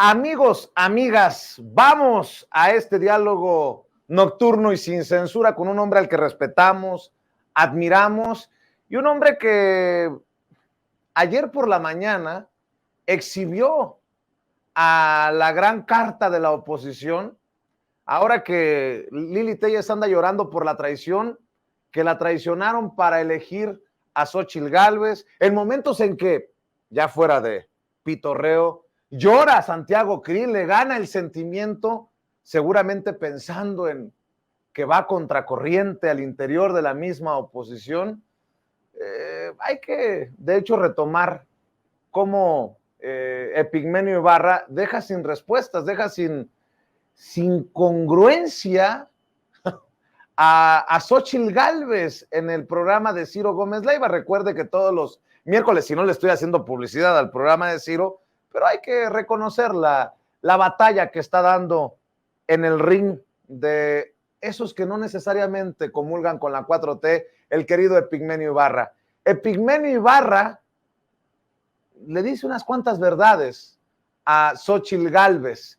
Amigos, amigas, vamos a este diálogo nocturno y sin censura con un hombre al que respetamos, admiramos y un hombre que ayer por la mañana exhibió a la gran carta de la oposición, ahora que Lili Téllez anda llorando por la traición, que la traicionaron para elegir a Xóchitl Gálvez, en momentos en que, ya fuera de pitorreo, llora Santiago Krill, le gana el sentimiento, seguramente pensando en que va contracorriente al interior de la misma oposición. Hay que, de hecho, retomar cómo Epigmenio Ibarra deja sin respuestas, deja sin congruencia a Xóchitl Gálvez en el programa de Ciro Gómez Leiva. Recuerde que todos los miércoles, si no le estoy haciendo publicidad al programa de Ciro, pero hay que reconocer la batalla que está dando en el ring de esos que no necesariamente comulgan con la 4T, el querido Epigmenio Ibarra. Epigmenio Ibarra le dice unas cuantas verdades a Xóchitl Gálvez,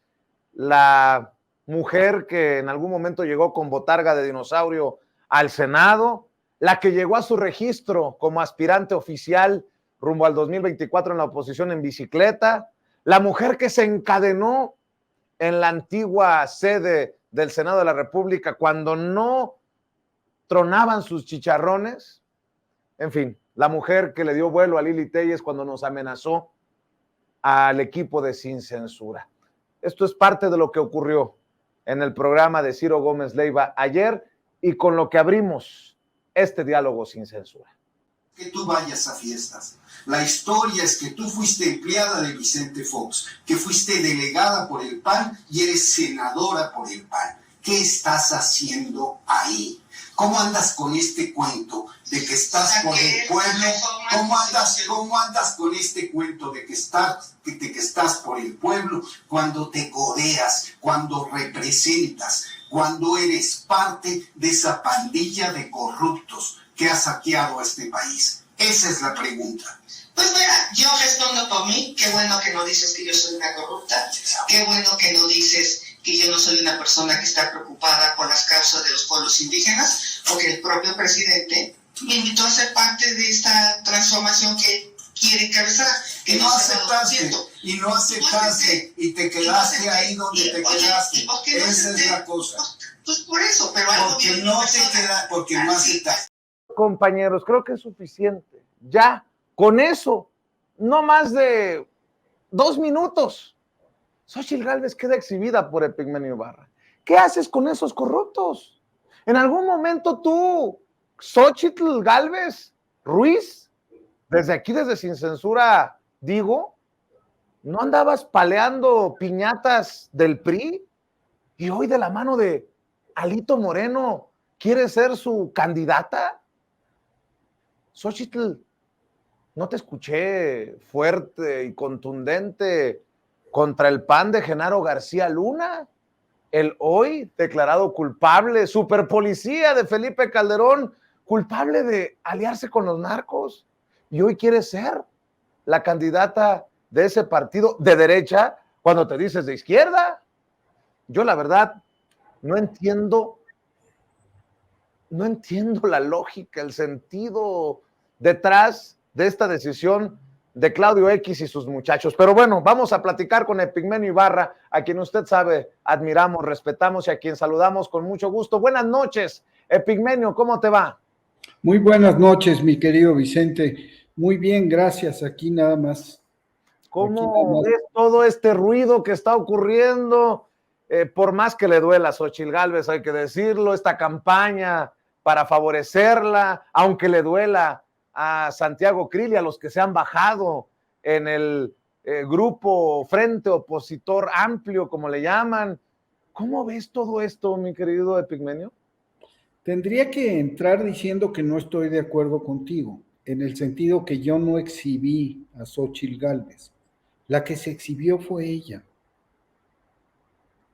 la mujer que en algún momento llegó con botarga de dinosaurio al Senado, la que llegó a su registro como aspirante oficial rumbo al 2024 en la oposición en bicicleta, la mujer que se encadenó en la antigua sede del Senado de la República cuando no tronaban sus chicharrones, en fin, la mujer que le dio vuelo a Lili Téllez cuando nos amenazó al equipo de Sin Censura. Esto es parte de lo que ocurrió en el programa de Ciro Gómez Leiva ayer y con lo que abrimos este diálogo sin censura. Que tú vayas a fiestas. La historia es que tú fuiste empleada de Vicente Fox, que fuiste delegada por el PAN y eres senadora por el PAN. ¿Qué estás haciendo ahí? ¿Cómo andas con este cuento de que estás por el pueblo? ¿Cómo andas con este cuento de que estás por el pueblo cuando te codeas, cuando representas, cuando eres parte de esa pandilla de corruptos que ha saqueado a este país? Esa es la pregunta. Pues mira, yo respondo por mí. Qué bueno que no dices que yo soy una corrupta. Qué bueno que no dices que yo no soy una persona que está preocupada por las causas de los pueblos indígenas, porque el propio presidente me invitó a ser parte de esta transformación que quiere encabezar. Que no aceptaste, y no aceptaste, y te quedaste ahí donde te quedaste. Esa es la cosa. Pues por eso, pero algo porque no te queda, porque no aceptaste. Compañeros, creo que es suficiente. Ya, con eso, no más de 2 minutos. Xóchitl Gálvez queda exhibida por Epigmenio Ibarra. ¿Qué haces con esos corruptos? En algún momento tú, Xóchitl Gálvez Ruiz, desde aquí, desde Sin Censura, digo, ¿no andabas paleando piñatas del PRI? Y hoy de la mano de Alito Moreno, ¿quieres ser su candidata? Xóchitl, no te escuché fuerte y contundente contra el PAN de Genaro García Luna, el hoy declarado culpable, superpolicía de Felipe Calderón, culpable de aliarse con los narcos, y hoy quiere ser la candidata de ese partido de derecha cuando te dices de izquierda. Yo la verdad no entiendo la lógica, el sentido detrás de esta decisión de Claudio X y sus muchachos. Pero bueno, vamos a platicar con Epigmenio Ibarra, a quien usted sabe, admiramos, respetamos y a quien saludamos con mucho gusto. Buenas noches, Epigmenio, ¿cómo te va? Muy buenas noches, mi querido Vicente. Muy bien, gracias. Aquí nada más. ¿Cómo ves todo este ruido que está ocurriendo? Por más que le duela a Xóchitl Gálvez, hay que decirlo, esta campaña para favorecerla, aunque le duela a Santiago Krill y a los que se han bajado en el grupo Frente Opositor Amplio, como le llaman. ¿Cómo ves todo esto, mi querido Epigmenio? Tendría que entrar diciendo que no estoy de acuerdo contigo, en el sentido que yo no exhibí a Xóchitl Gálvez. La que se exhibió fue ella.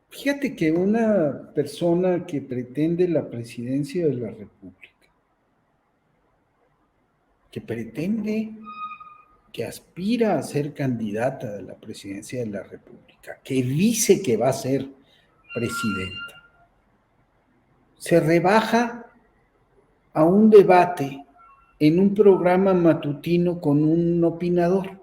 Fíjate que una persona que pretende la presidencia de la República, que pretende que aspira a ser candidata a la presidencia de la República, que dice que va a ser presidenta, se rebaja a un debate en un programa matutino con un opinador.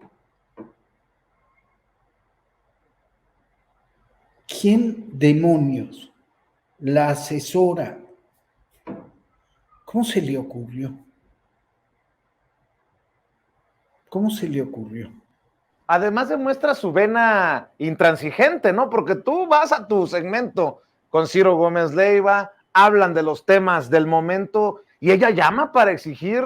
¿Quién demonios la asesora? ¿Cómo se le ocurrió? ¿Cómo se le ocurrió? Además demuestra su vena intransigente, ¿no? Porque tú vas a tu segmento con Ciro Gómez Leiva, hablan de los temas del momento y ella llama para exigir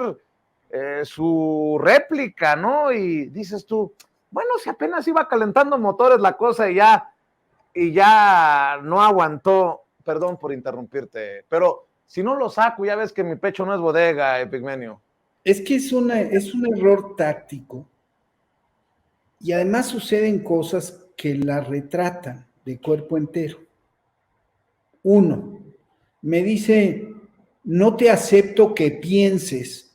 su réplica, ¿no? Y dices tú, bueno, si apenas iba calentando motores la cosa y ya no aguantó, perdón por interrumpirte, pero si no lo saco, ya ves que mi pecho no es bodega, Epigmenio. Es que es un error táctico y además suceden cosas que la retratan de cuerpo entero. Uno, me dice, no te acepto que pienses.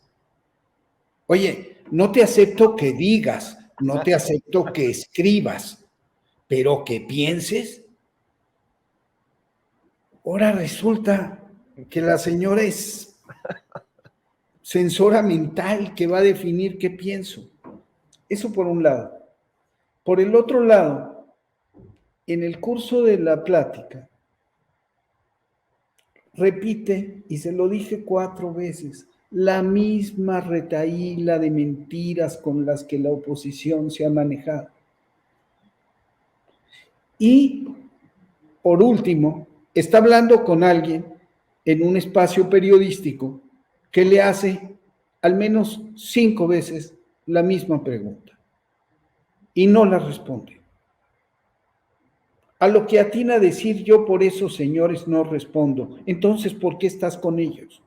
Oye, no te acepto que digas, no te acepto que escribas, pero que pienses. Ahora resulta que la señora es censora mental que va a definir qué pienso. Eso por un lado. Por el otro lado, en el curso de la plática, repite, y se lo dije 4 veces, la misma retahíla de mentiras con las que la oposición se ha manejado. Y, por último, está hablando con alguien en un espacio periodístico que le hace al menos 5 veces la misma pregunta y no la responde. A lo que atina a decir, yo por esos señores no respondo. Entonces, ¿por qué estás con ellos?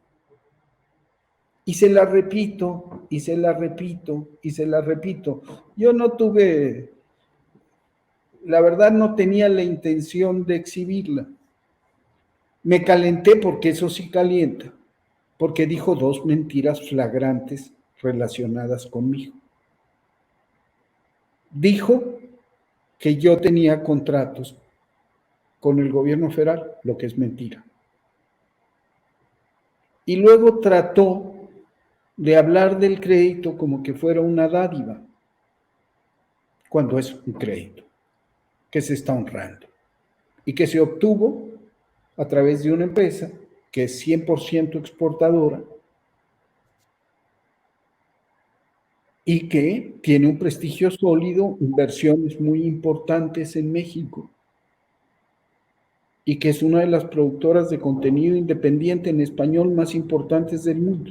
Y se la repito, y se la repito, y se la repito. Yo no tuve, la verdad no tenía la intención de exhibirla. Me calenté porque eso sí calienta, porque dijo 2 mentiras flagrantes relacionadas conmigo. Dijo que yo tenía contratos con el gobierno federal, lo que es mentira. Y luego trató de hablar del crédito como que fuera una dádiva, cuando es un crédito que se está honrando y que se obtuvo a través de una empresa que es 100% exportadora y que tiene un prestigio sólido, inversiones muy importantes en México y que es una de las productoras de contenido independiente en español más importantes del mundo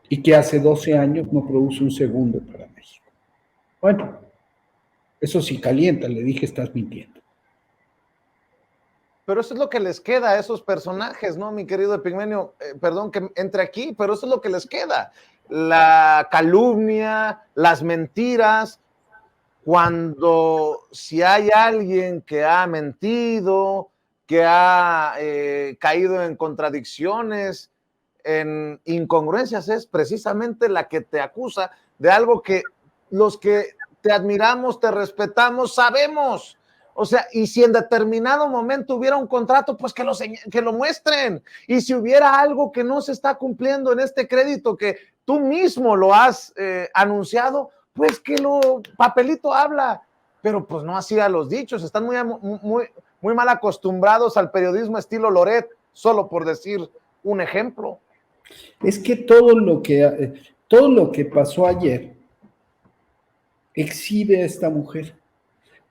y que hace 12 años no produce un segundo para México. Bueno, eso sí calienta, le dije, estás mintiendo. Pero eso es lo que les queda a esos personajes, ¿no, mi querido Epigmenio? Perdón que entre aquí, pero eso es lo que les queda. La calumnia, las mentiras, cuando si hay alguien que ha mentido, que ha caído en contradicciones, en incongruencias, es precisamente la que te acusa de algo que los que te admiramos, te respetamos, sabemos. O sea, y si en determinado momento hubiera un contrato, pues que lo muestren. Y si hubiera algo que no se está cumpliendo en este crédito que tú mismo lo has anunciado, pues que lo papelito habla. Pero pues no así a los dichos. Están muy mal acostumbrados al periodismo estilo Loret, solo por decir un ejemplo. Es que todo lo que pasó ayer exhibe a esta mujer.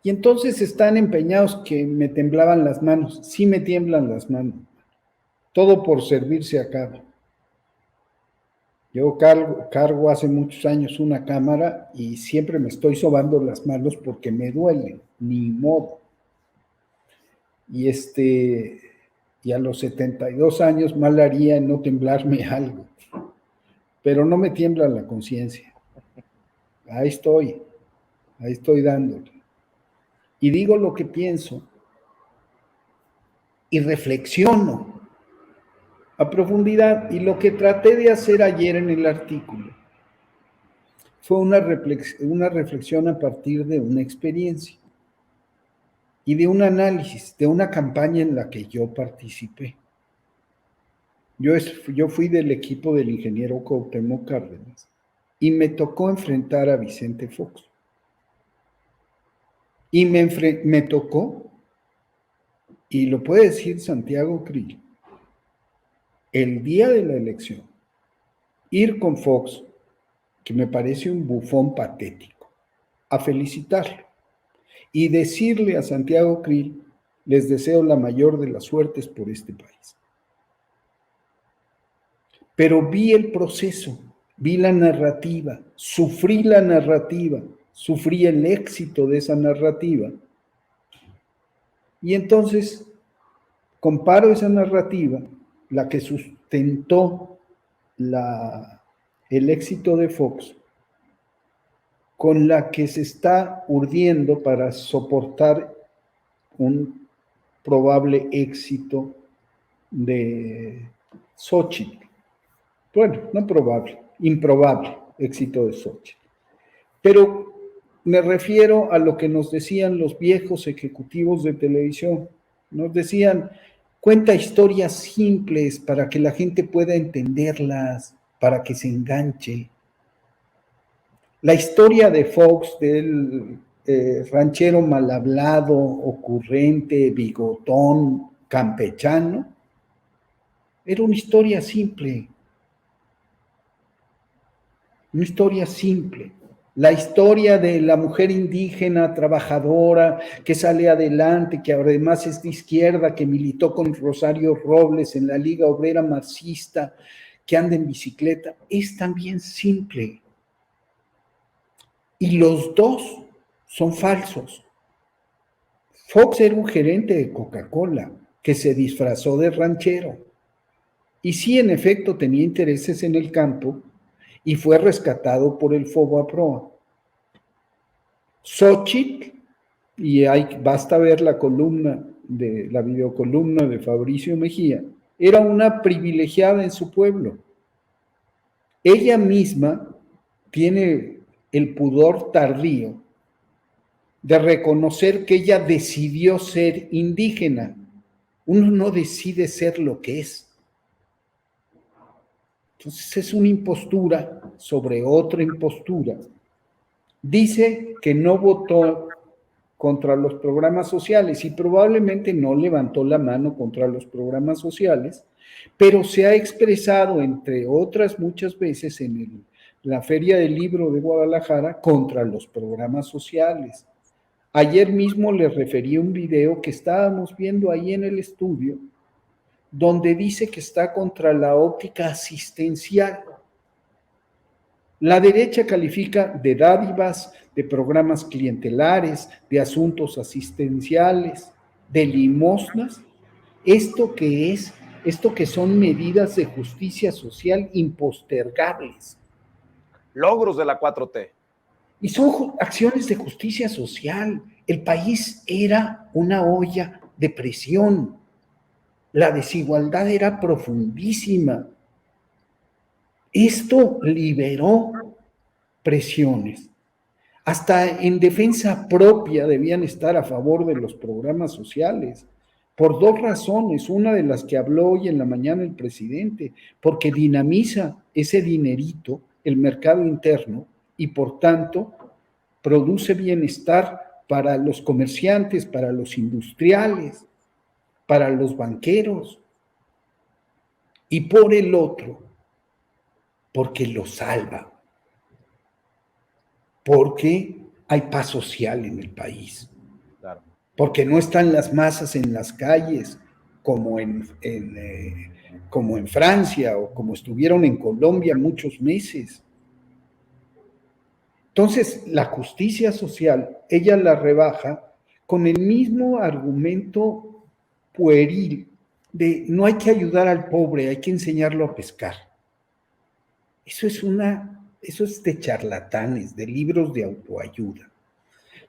Y entonces están empeñados que me temblaban las manos. Sí me tiemblan las manos. Todo por servirse acaba. Yo cargo hace muchos años una cámara y siempre me estoy sobando las manos porque me duelen. Ni modo. Y a los 72 años mal haría en no temblarme algo. Pero no me tiembla la conciencia. Ahí estoy dándole. Y digo lo que pienso y reflexiono a profundidad. Y lo que traté de hacer ayer en el artículo fue una reflexión a partir de una experiencia y de un análisis, de una campaña en la que yo participé. Yo fui del equipo del ingeniero Cuauhtémoc Cárdenas y me tocó enfrentar a Vicente Fox. Y me tocó, y lo puede decir Santiago Krill, el día de la elección, ir con Fox, que me parece un bufón patético, a felicitarlo y decirle a Santiago Krill, les deseo la mayor de las suertes por este país. Pero vi el proceso, vi la narrativa, sufrí el éxito de esa narrativa. Y entonces comparo esa narrativa, la que sustentó el éxito de Fox, con la que se está urdiendo para soportar un probable éxito de Xochitl. Bueno, no probable, improbable éxito de Xochitl. Pero me refiero a lo que nos decían los viejos ejecutivos de televisión. Nos decían, cuenta historias simples para que la gente pueda entenderlas, para que se enganche. La historia de Fox, del ranchero mal hablado, ocurrente, bigotón, campechano, era una historia simple. Una historia simple. La historia de la mujer indígena, trabajadora, que sale adelante, que además es de izquierda, que militó con Rosario Robles en la Liga Obrera Marxista, que anda en bicicleta, es también simple. Y los dos son falsos. Fox era un gerente de Coca-Cola que se disfrazó de ranchero. Y sí, en efecto, tenía intereses en el campo y fue rescatado por el Fobaproa. Xochitl, y basta ver la videocolumna de Fabricio Mejía, era una privilegiada en su pueblo. Ella misma tiene el pudor tardío de reconocer que ella decidió ser indígena. Uno no decide ser lo que es. Entonces es una impostura sobre otra impostura. Dice que no votó contra los programas sociales y probablemente no levantó la mano contra los programas sociales, pero se ha expresado, entre otras muchas veces, en la Feria del Libro de Guadalajara contra los programas sociales. Ayer mismo les referí un video que estábamos viendo ahí en el estudio, donde dice que está contra la óptica asistencial. La derecha califica de dádivas, de programas clientelares, de asuntos asistenciales, de limosnas, esto que son medidas de justicia social impostergables. Logros de la 4T. Y son acciones de justicia social. El país era una olla de presión. La desigualdad era profundísima. Esto liberó presiones. Hasta en defensa propia debían estar a favor de los programas sociales, por dos razones. Una de las que habló hoy en la mañana el presidente, porque dinamiza ese dinerito, el mercado interno, y por tanto produce bienestar para los comerciantes, para los industriales, para los banqueros. Y por el otro, porque lo salva, porque hay paz social en el país, Claro. porque no están las masas en las calles como en Francia o como estuvieron en Colombia muchos meses. Entonces, la justicia social, ella la rebaja con el mismo argumento pueril de no hay que ayudar al pobre, hay que enseñarlo a pescar. Eso es de charlatanes, de libros de autoayuda.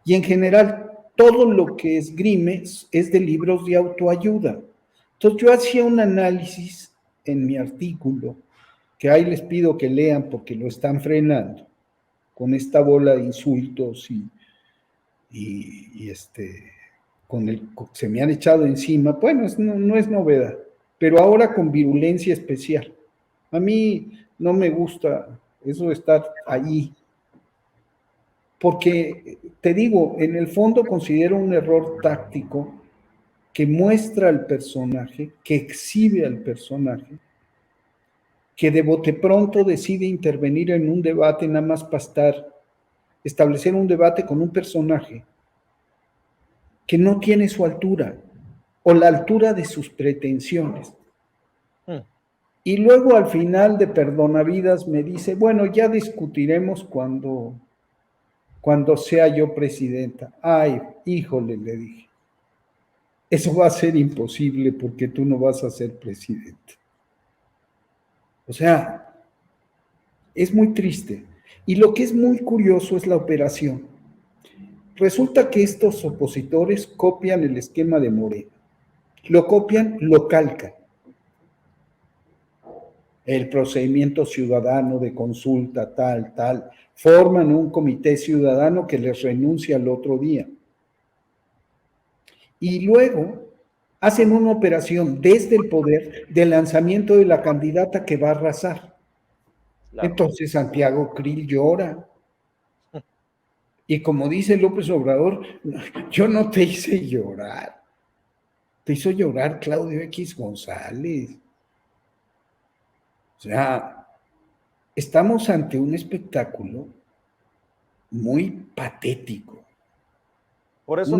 Y en general, todo lo que esgrime es de libros de autoayuda. Entonces, yo hacía un análisis en mi artículo, que ahí les pido que lean porque lo están frenando, con esta bola de insultos se me han echado encima. Bueno, no es novedad, pero ahora con virulencia especial. A mí no me gusta eso de estar allí, porque te digo, en el fondo considero un error táctico que muestra al personaje, que exhibe al personaje, que de bote pronto decide intervenir en un debate nada más para establecer un debate con un personaje que no tiene su altura o la altura de sus pretensiones. Y luego al final de Perdonavidas me dice, bueno, ya discutiremos cuando sea yo presidenta. Ay, híjole, le dije, eso va a ser imposible porque tú no vas a ser presidente. O sea, es muy triste. Y lo que es muy curioso es la operación. Resulta que estos opositores copian el esquema de Morena. Lo copian, lo calcan. El procedimiento ciudadano de consulta, tal. Forman un comité ciudadano que les renuncia al otro día. Y luego hacen una operación desde el poder de lanzamiento de la candidata que va a arrasar. Claro. Entonces Santiago Krill llora. Y como dice López Obrador, yo no te hice llorar. Te hizo llorar Claudio X González. O sea, estamos ante un espectáculo muy patético. Por eso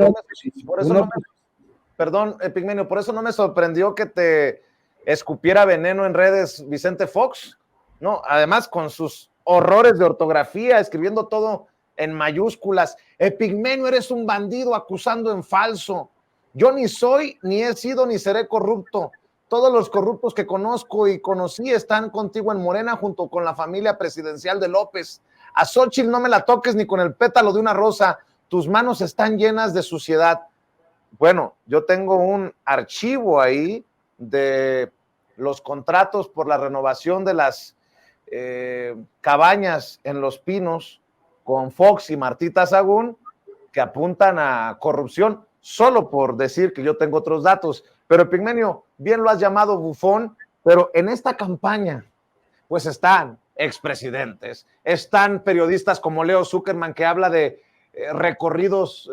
perdón, Epigmenio, por eso no me sorprendió que te escupiera veneno en redes Vicente Fox, ¿no? Además, con sus horrores de ortografía, escribiendo todo en mayúsculas. Epigmenio, eres un bandido acusando en falso. Yo ni soy, ni he sido, ni seré corrupto. Todos los corruptos que conozco y conocí están contigo en Morena junto con la familia presidencial de López. A Xóchitl no me la toques ni con el pétalo de una rosa. Tus manos están llenas de suciedad. Bueno, yo tengo un archivo ahí de los contratos por la renovación de las cabañas en Los Pinos con Fox y Martita Sagún, que apuntan a corrupción, solo por decir que yo tengo otros datos. Pero Epigmenio, bien lo has llamado bufón, pero en esta campaña, pues están expresidentes, están periodistas como Leo Zuckerman, que habla de recorridos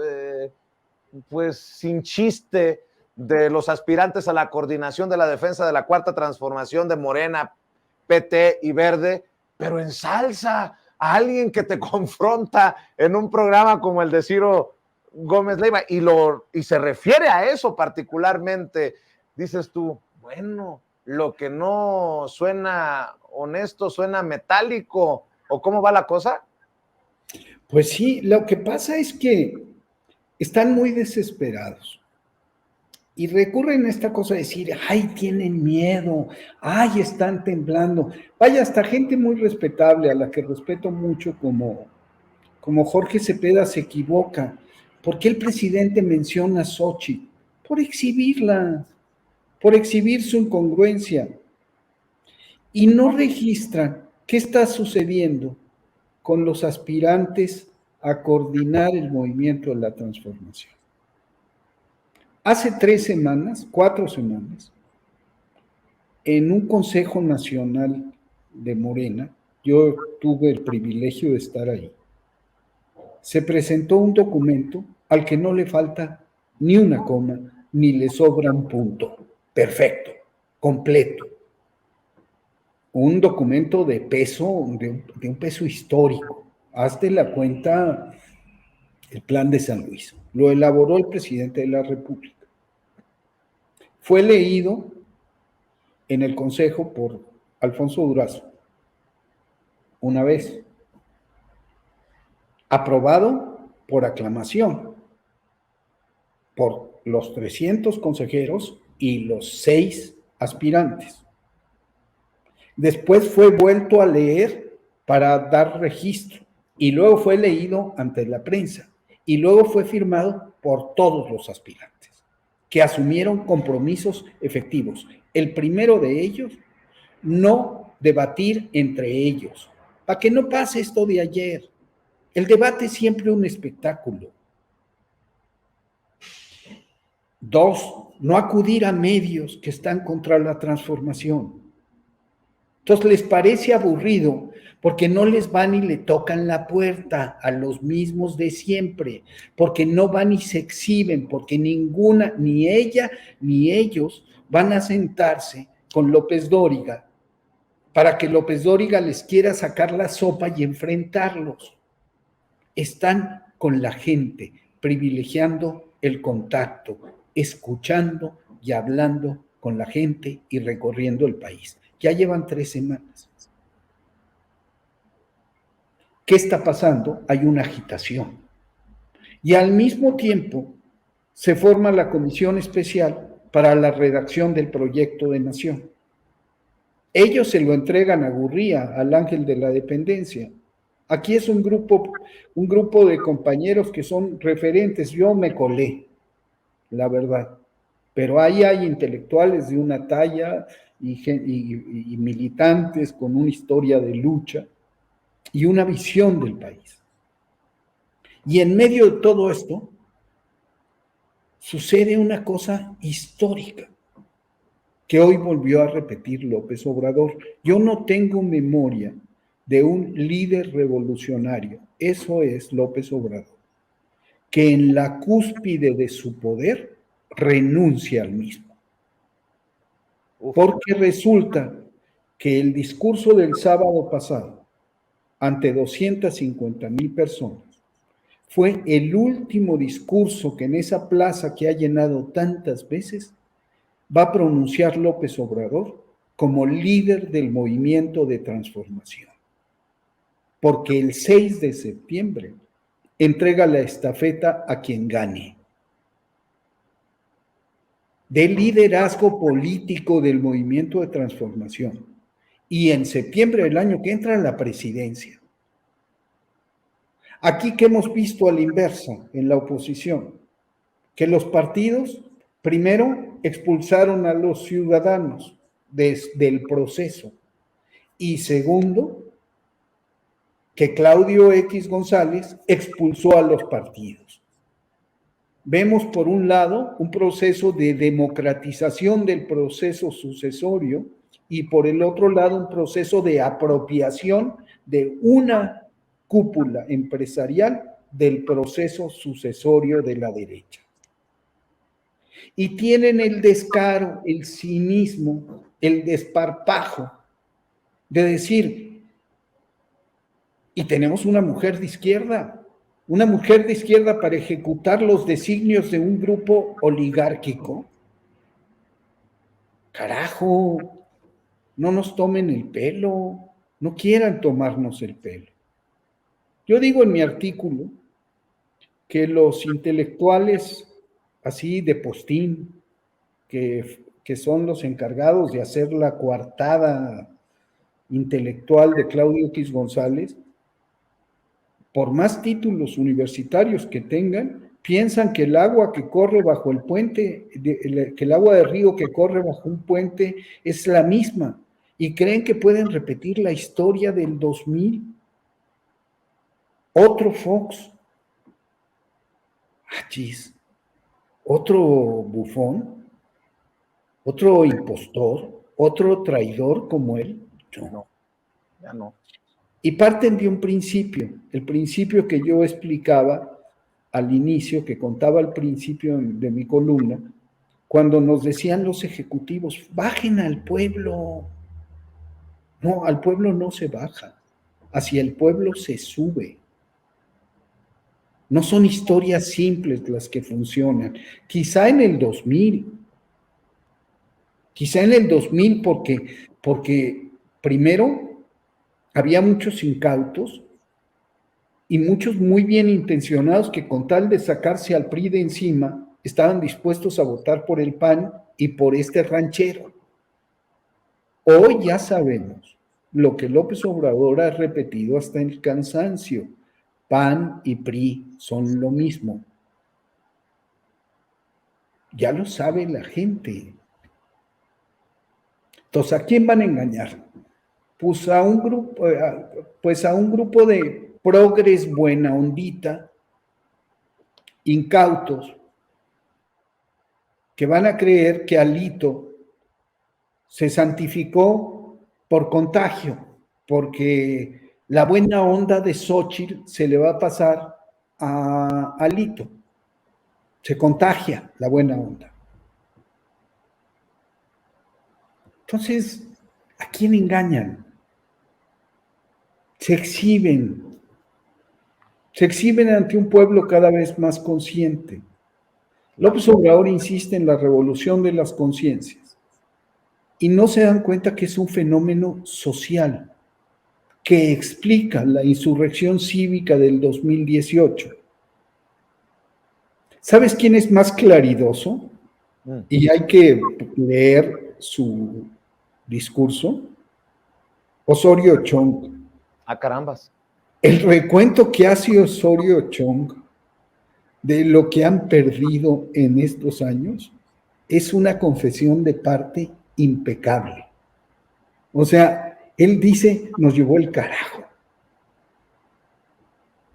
pues sin chiste de los aspirantes a la coordinación de la defensa de la Cuarta Transformación de Morena, PT y Verde, pero ensalza a alguien que te confronta en un programa como el de Ciro Gómez Leiva y se refiere a eso particularmente. Dices tú, bueno, lo que no suena honesto suena metálico, ¿o cómo va la cosa? Pues sí, lo que pasa es que están muy desesperados y recurren a esta cosa de decir, ay, tienen miedo, ay, están temblando. Vaya, hasta gente muy respetable, a la que respeto mucho, como Jorge Cepeda, se equivoca. ¿Por qué el presidente menciona a Xóchitl? Por exhibirla, por exhibir su incongruencia. Y no registran qué está sucediendo con los aspirantes a coordinar el movimiento de la transformación. Hace 4 semanas, en un Consejo Nacional de Morena, yo tuve el privilegio de estar ahí, se presentó un documento al que no le falta ni una coma, ni le sobra un punto. Perfecto, completo. Un documento de peso, de un peso histórico. Hazte la cuenta, el Plan de San Luis. Lo elaboró el presidente de la República. Fue leído en el Consejo por Alfonso Durazo. Una vez. Aprobado por aclamación por los 300 consejeros y los 6 aspirantes. Después fue vuelto a leer para dar registro y luego fue leído ante la prensa y luego fue firmado por todos los aspirantes que asumieron compromisos efectivos. El primero de ellos, no debatir entre ellos, para que no pase esto de ayer. El debate es siempre un espectáculo. 2, no acudir a medios que están contra la transformación. Entonces les parece aburrido porque no les van y le tocan la puerta a los mismos de siempre, porque no van y se exhiben, porque ninguna, ni ella ni ellos van a sentarse con López Dóriga para que López Dóriga les quiera sacar la sopa y enfrentarlos. Están con la gente, privilegiando el contacto, escuchando y hablando con la gente y recorriendo el país. Ya llevan 3 semanas. ¿Qué está pasando? Hay una agitación. Y al mismo tiempo se forma la comisión especial para la redacción del proyecto de nación. Ellos se lo entregan a Gurría, al ángel de la dependencia. Aquí es un grupo de compañeros que son referentes. Yo me colé, la verdad. Pero ahí hay intelectuales de una talla y militantes con una historia de lucha y una visión del país. Y en medio de todo esto, sucede una cosa histórica que hoy volvió a repetir López Obrador. Yo no tengo memoria de un líder revolucionario, eso es López Obrador, que en la cúspide de su poder renuncia al mismo. Porque resulta que el discurso del sábado pasado, ante 250,000 personas, fue el último discurso que en esa plaza que ha llenado tantas veces va a pronunciar López Obrador como líder del movimiento de transformación. Porque el 6 de septiembre entrega la estafeta a quien gane. Del liderazgo político del movimiento de transformación. Y en septiembre del año que entra, la presidencia. Aquí que hemos visto a la inversa en la oposición, que los partidos primero expulsaron a los ciudadanos del proceso y segundo, que Claudio X González expulsó a los partidos. Vemos por un lado un proceso de democratización del proceso sucesorio y por el otro lado un proceso de apropiación de una cúpula empresarial del proceso sucesorio de la derecha. Y tienen el descaro, el cinismo, el desparpajo de decir, y tenemos una mujer de izquierda para ejecutar los designios de un grupo oligárquico. Carajo, no nos tomen el pelo, no quieran tomarnos el pelo. Yo digo en mi artículo que los intelectuales así de postín, que son los encargados de hacer la coartada intelectual de Claudio X González, por más títulos universitarios que tengan, piensan que el agua que corre bajo el puente, que el agua de río que corre bajo un puente es la misma, y creen que pueden repetir la historia del 2000. Otro Fox, otro bufón, otro impostor, otro traidor como él. No, ya no. Y parten de un principio, el principio que yo explicaba al inicio, que contaba al principio de mi columna, cuando nos decían los ejecutivos, bajen al pueblo. No, al pueblo no se baja, hacia el pueblo se sube. No son historias simples las que funcionan. Quizá en el 2000 porque primero había muchos incautos y muchos muy bien intencionados que con tal de sacarse al PRI de encima estaban dispuestos a votar por el PAN y por este ranchero. Hoy ya sabemos lo que López Obrador ha repetido hasta el cansancio. PAN y PRI son lo mismo. Ya lo sabe la gente. Entonces, ¿a quién van a engañar? Pues a un grupo progres buena ondita, incautos, que van a creer que Alito se santificó por contagio, porque la buena onda de Xóchitl se le va a pasar a Alito. Se contagia la buena onda. Entonces, ¿a quién engañan? Se exhiben ante un pueblo cada vez más consciente. López Obrador insiste en la revolución de las conciencias y no se dan cuenta que es un fenómeno social que explica la insurrección cívica del 2018. ¿Sabes quién es más claridoso? Y hay que leer su discurso. Osorio Chong. ¡Ah, carambas! El recuento que hace Osorio Chong de lo que han perdido en estos años es una confesión de parte impecable. O sea, él dice, nos llevó el carajo.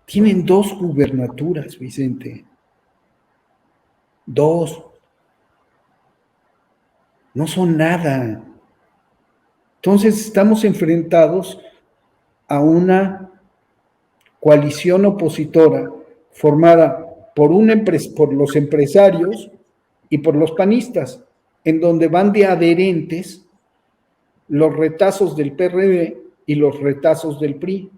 Tienen 2 gubernaturas, Vicente. 2. No son nada. Entonces estamos enfrentados a una coalición opositora formada por los empresarios y por los panistas, en donde van de adherentes los retazos del PRD y los retazos del PRI,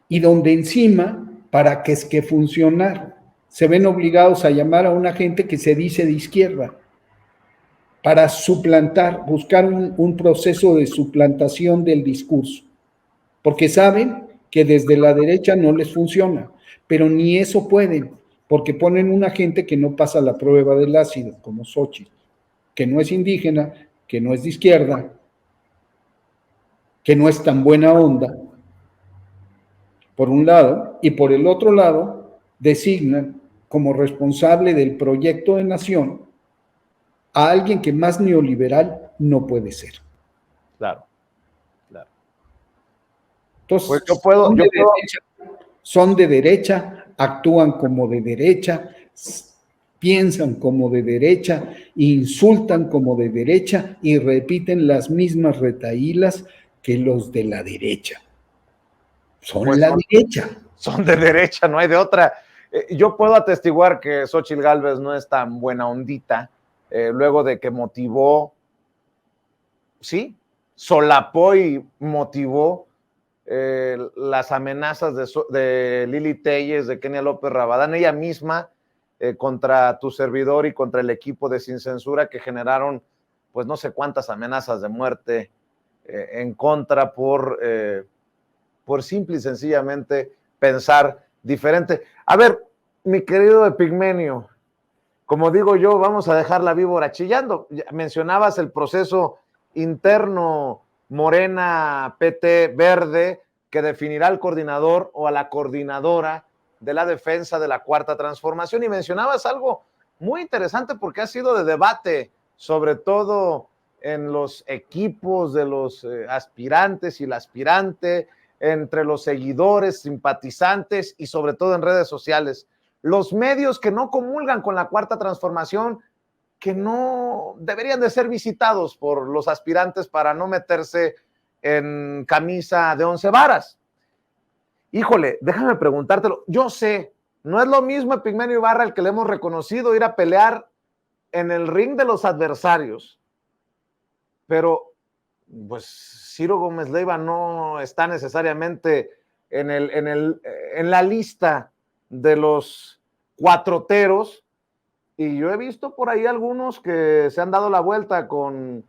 y donde encima, para que funcionar, se ven obligados a llamar a una gente que se dice de izquierda, para suplantar, buscar un proceso de suplantación del discurso, porque saben que desde la derecha no les funciona, pero ni eso pueden, porque ponen una gente que no pasa la prueba del ácido, como Xóchitl, que no es indígena, que no es de izquierda, que no es tan buena onda, por un lado, y por el otro lado, designan como responsable del proyecto de nación a alguien que más neoliberal no puede ser. Claro, claro. Entonces, pues son de derecha, actúan como de derecha, piensan como de derecha, insultan como de derecha y repiten las mismas retahílas que los de la derecha. Son derecha. Son de derecha, no hay de otra. Yo puedo atestiguar que Xóchitl Gálvez no es tan buena ondita, luego de que motivó, sí, solapó y motivó las amenazas de Lili Téllez, de Kenia López Rabadán, ella misma, contra tu servidor y contra el equipo de Sin Censura, que generaron, pues no sé cuántas amenazas de muerte en contra por simple y sencillamente pensar diferente. A ver, mi querido Epigmenio, como digo yo, vamos a dejar la víbora chillando. Mencionabas el proceso interno Morena, PT, Verde, que definirá al coordinador o a la coordinadora de la defensa de la Cuarta Transformación, y mencionabas algo muy interesante porque ha sido de debate, sobre todo en los equipos de los aspirantes y la aspirante, entre los seguidores, simpatizantes y sobre todo en redes sociales. Los medios que no comulgan con la Cuarta Transformación, que no deberían de ser visitados por los aspirantes para no meterse en camisa de 11 varas. Híjole, déjame preguntártelo. Yo sé, no es lo mismo Epigmenio Ibarra, el que le hemos reconocido, ir a pelear en el ring de los adversarios, pero pues Ciro Gómez Leiva no está necesariamente en la lista de los cuatroteros, y yo he visto por ahí algunos que se han dado la vuelta con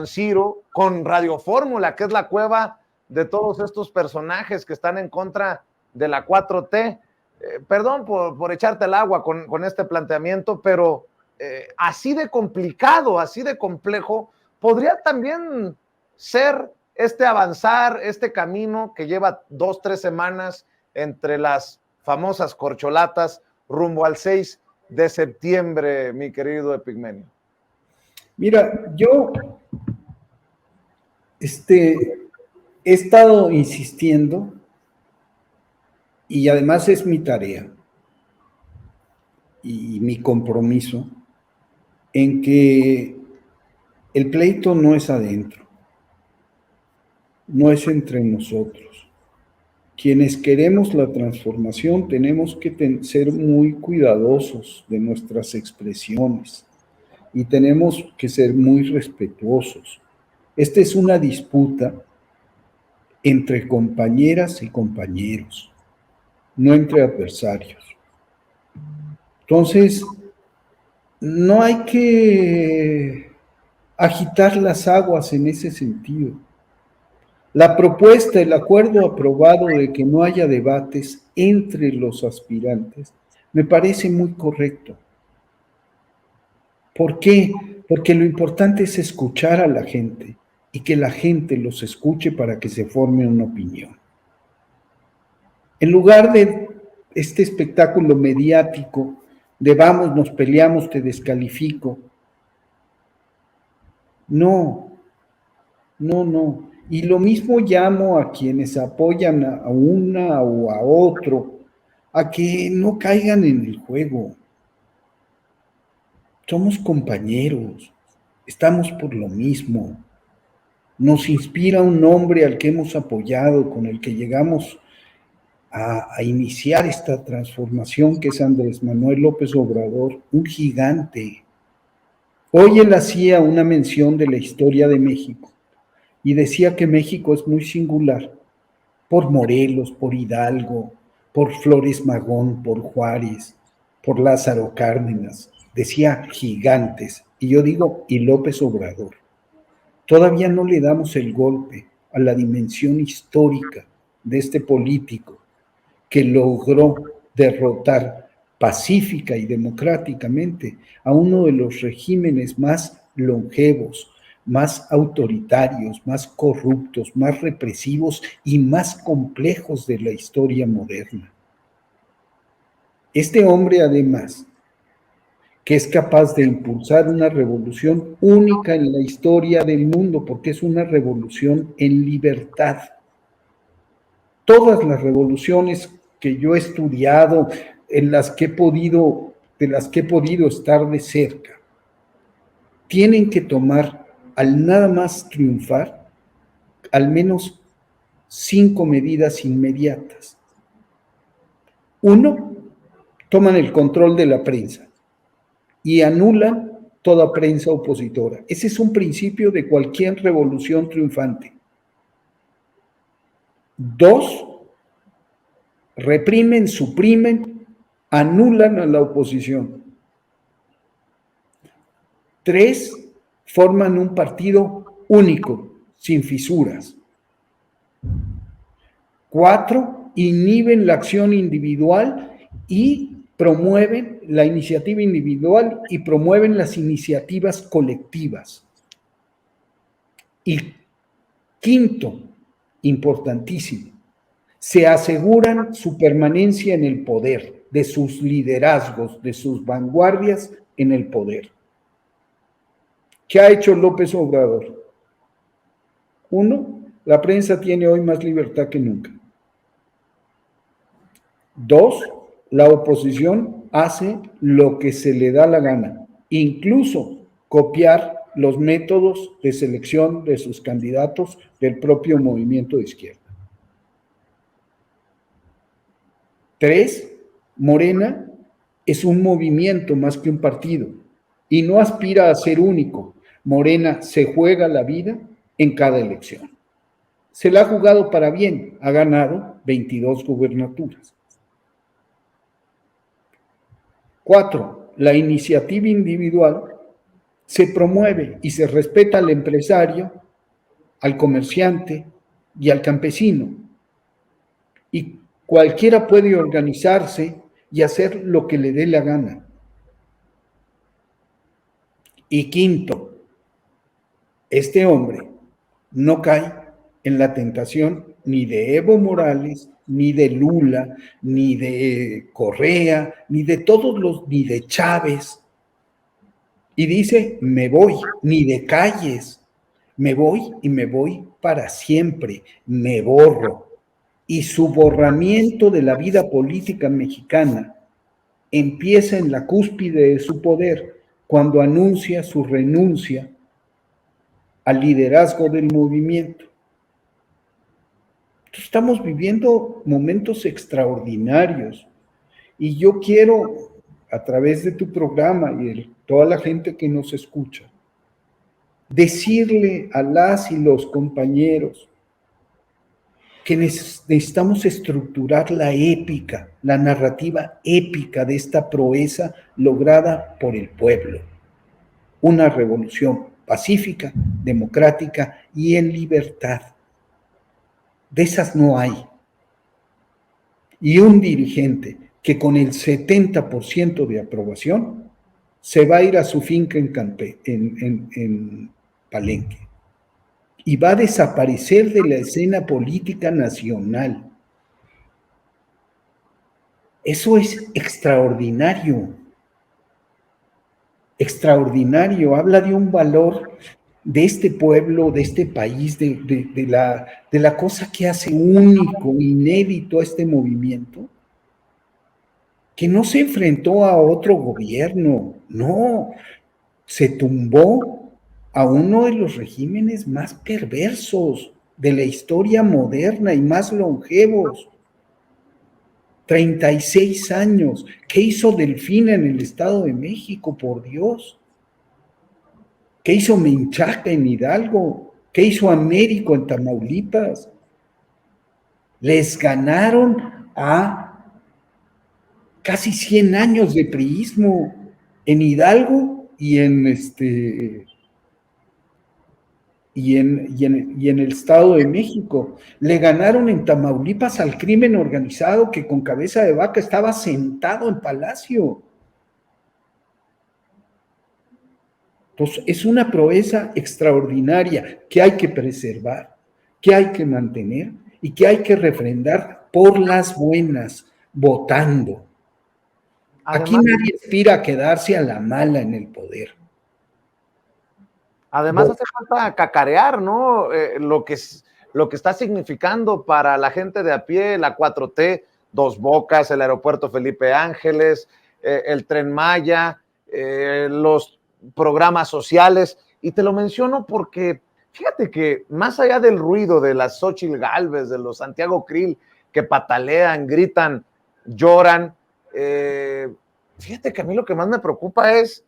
Ciro, con Radio Fórmula, que es la cueva de todos estos personajes que están en contra de la 4T. Perdón por echarte el agua con este planteamiento, pero así de complicado, así de complejo, podría también ser este avanzar, este camino que lleva 2-3 semanas entre las famosas corcholatas rumbo al 6 de septiembre, mi querido Epigmenio. Mira, yo he estado insistiendo y además es mi tarea y mi compromiso en que el pleito no es adentro, no es entre nosotros. Quienes queremos la transformación tenemos que ser muy cuidadosos de nuestras expresiones y tenemos que ser muy respetuosos. Esta es una disputa entre compañeras y compañeros, no entre adversarios. Entonces, no hay que agitar las aguas en ese sentido. La propuesta, el acuerdo aprobado de que no haya debates entre los aspirantes, me parece muy correcto. ¿Por qué? Porque lo importante es escuchar a la gente y que la gente los escuche para que se forme una opinión. En lugar de este espectáculo mediático de vamos, nos peleamos, te descalifico. No. Y lo mismo llamo a quienes apoyan a una o a otro a que no caigan en el juego. Somos compañeros, estamos por lo mismo. Nos inspira un hombre al que hemos apoyado, con el que llegamos a iniciar esta transformación, que es Andrés Manuel López Obrador, un gigante. Hoy él hacía una mención de la historia de México y decía que México es muy singular por Morelos, por Hidalgo, por Flores Magón, por Juárez, por Lázaro Cárdenas. Decía gigantes. Y yo digo, y López Obrador. Todavía no le damos el golpe a la dimensión histórica de este político que logró derrotar pacífica y democráticamente a uno de los regímenes más longevos, más autoritarios, más corruptos, más represivos y más complejos de la historia moderna. Este hombre, además, que es capaz de impulsar una revolución única en la historia del mundo, porque es una revolución en libertad. Todas las revoluciones que yo he estudiado, de las que he podido estar de cerca, tienen que tomar, al nada más triunfar, al menos 5 medidas inmediatas. 1, toman el control de la prensa y anulan toda prensa opositora. Ese es un principio de cualquier revolución triunfante. 2, reprimen, suprimen, anulan a la oposición. 3, forman un partido único, sin fisuras. 4, inhiben la acción individual y promueven la iniciativa individual y promueven las iniciativas colectivas. Y 5, importantísimo, se aseguran su permanencia en el poder, de sus liderazgos, de sus vanguardias en el poder. ¿Qué ha hecho López Obrador? 1, la prensa tiene hoy más libertad que nunca. 2, la oposición hace lo que se le da la gana, incluso copiar los métodos de selección de sus candidatos del propio movimiento de izquierda. 3, Morena es un movimiento más que un partido y no aspira a ser único. Morena se juega la vida en cada elección. Se la ha jugado para bien, ha ganado 22 gubernaturas. 4, la iniciativa individual se promueve y se respeta al empresario, al comerciante y al campesino. Y cualquiera puede organizarse y hacer lo que le dé la gana. Y 5, este hombre no cae en la tentación ni de Evo Morales, ni de Lula, ni de Correa, ni de ni de Chávez. Y dice, me voy, ni de Calles, me voy y me voy para siempre, me borro. y su borramiento de la vida política mexicana empieza en la cúspide de su poder cuando anuncia su renuncia al liderazgo del movimiento. Estamos viviendo momentos extraordinarios y yo quiero, a través de tu programa y de toda la gente que nos escucha, decirle a las y los compañeros que necesitamos estructurar la épica, la narrativa épica de esta proeza lograda por el pueblo. Una revolución pacífica, democrática y en libertad. De esas no hay. Y un dirigente que con el 70% de aprobación se va a ir a su finca en Palenque y va a desaparecer de la escena política nacional. Eso es extraordinario. Extraordinario. Habla de un valor de este pueblo, de este país, de la cosa que hace único, inédito a este movimiento, que no se enfrentó a otro gobierno, no, se tumbó a uno de los regímenes más perversos de la historia moderna y más longevos. 36 años. ¿Qué hizo Delfina en el Estado de México, por Dios? ¿Qué hizo Menchaca en Hidalgo? ¿Qué hizo Américo en Tamaulipas? Les ganaron a casi 100 años de priismo en Hidalgo y en el Estado de México. Le ganaron en Tamaulipas al crimen organizado que con cabeza de vaca estaba sentado en Palacio. Entonces, es una proeza extraordinaria que hay que preservar, que hay que mantener y que hay que refrendar por las buenas, votando. Además, aquí nadie aspira a quedarse a la mala en el poder. Además, hace falta cacarear, ¿no? Lo que está significando para la gente de a pie, la 4T, Dos Bocas, el aeropuerto Felipe Ángeles, el Tren Maya, los programas sociales. Y te lo menciono porque, fíjate que más allá del ruido de las Xóchitl Gálvez, de los Santiago Krill, que patalean, gritan, lloran, fíjate que a mí lo que más me preocupa es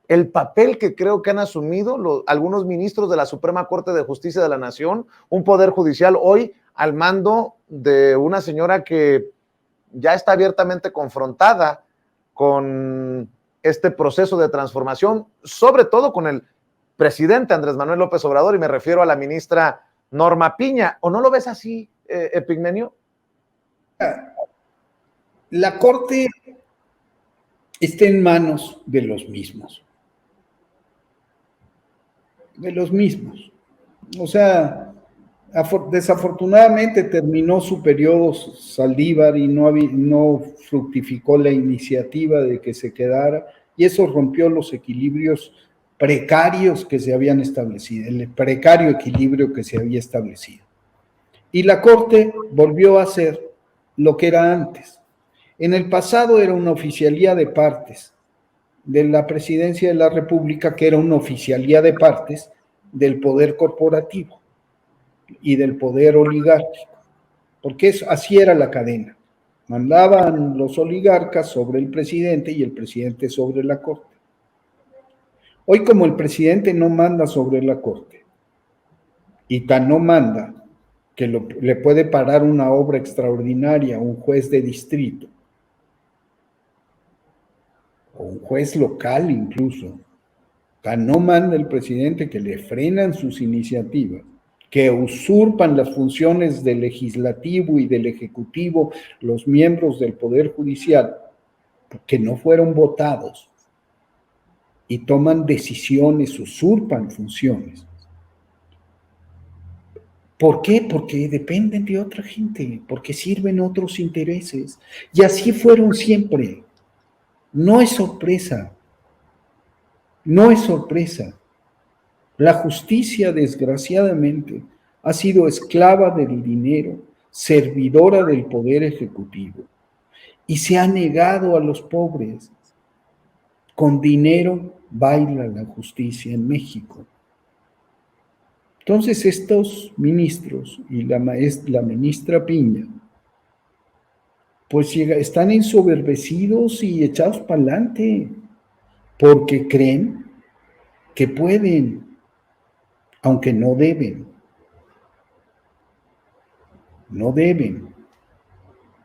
el papel que creo que han asumido algunos ministros de la Suprema Corte de Justicia de la Nación, un poder judicial hoy al mando de una señora que ya está abiertamente confrontada con este proceso de transformación, sobre todo con el presidente Andrés Manuel López Obrador, y me refiero a la ministra Norma Piña. ¿O no lo ves así, Epigmenio? La Corte está en manos de los mismos. De los mismos. O sea, desafortunadamente terminó su periodo Saldívar y no fructificó la iniciativa de que se quedara, y eso rompió los equilibrios precarios que se habían establecido, el precario equilibrio que se había establecido. Y la Corte volvió a ser lo que era antes. En el pasado era una oficialía de partes de la Presidencia de la República, que era una oficialía de partes del poder corporativo y del poder oligárquico, porque así era la cadena. Mandaban los oligarcas sobre el presidente y el presidente sobre la Corte. Hoy, como el presidente no manda sobre la Corte, y tan no manda que le puede parar una obra extraordinaria a un juez de distrito, o un juez local incluso, tan no manda el presidente que le frenan sus iniciativas, que usurpan las funciones del legislativo y del ejecutivo, los miembros del Poder Judicial, que no fueron votados, y toman decisiones, usurpan funciones. ¿Por qué? Porque dependen de otra gente, porque sirven otros intereses. Y así fueron siempre. No es sorpresa. No es sorpresa. La justicia, desgraciadamente, ha sido esclava del dinero, servidora del Poder Ejecutivo, y se ha negado a los pobres. Con dinero baila la justicia en México. Entonces estos ministros y la ministra Piña, pues están ensoberbecidos y echados para adelante, porque creen que pueden, aunque no deben. No deben.